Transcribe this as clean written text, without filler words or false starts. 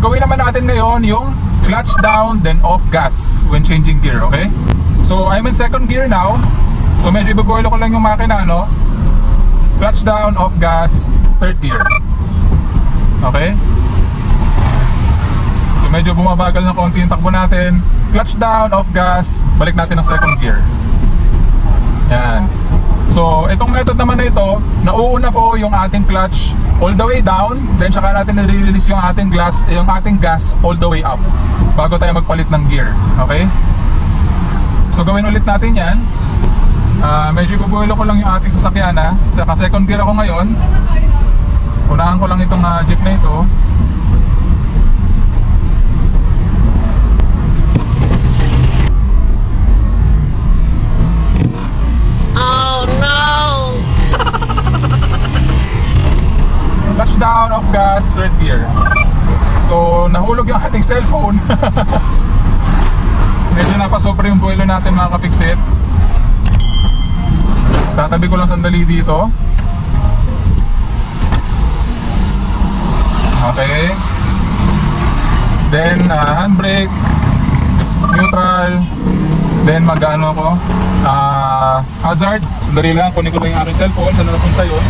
gagawin naman natin ngayon yung clutch down then off gas when changing gear, okay? So I'm in second gear now. So medyo ibaboilo ko lang yung makina, no? Clutch down, off gas, third gear. Okay? So medyo bumabagal ng konti yung takbo natin. Clutch down, off gas, balik natin ng second gear. Yan. So itong method naman na ito, nauuna po yung ating clutch all the way down, then saka natin nare-release yung ating gas all the way up bago tayo magpalit ng gear. Okay? So gawin ulit natin yan. Medyo ibubuelo ko lang yung ating sasakyan, ha. Saka second gear ako ngayon. Unahan ko lang itong jeep na ito. Oh no! Clutch down, off gas, third gear. So nahulog yung ating cellphone. Medyo napasobra yung buwelo natin, mga kapiksit. Tatabi ko lang sandali dito. Okay. Then handbrake, neutral. Then mag-ano ako, hazard. Sandali lang, kunin ko lang yung aking cellphone. Saan na napunta yun?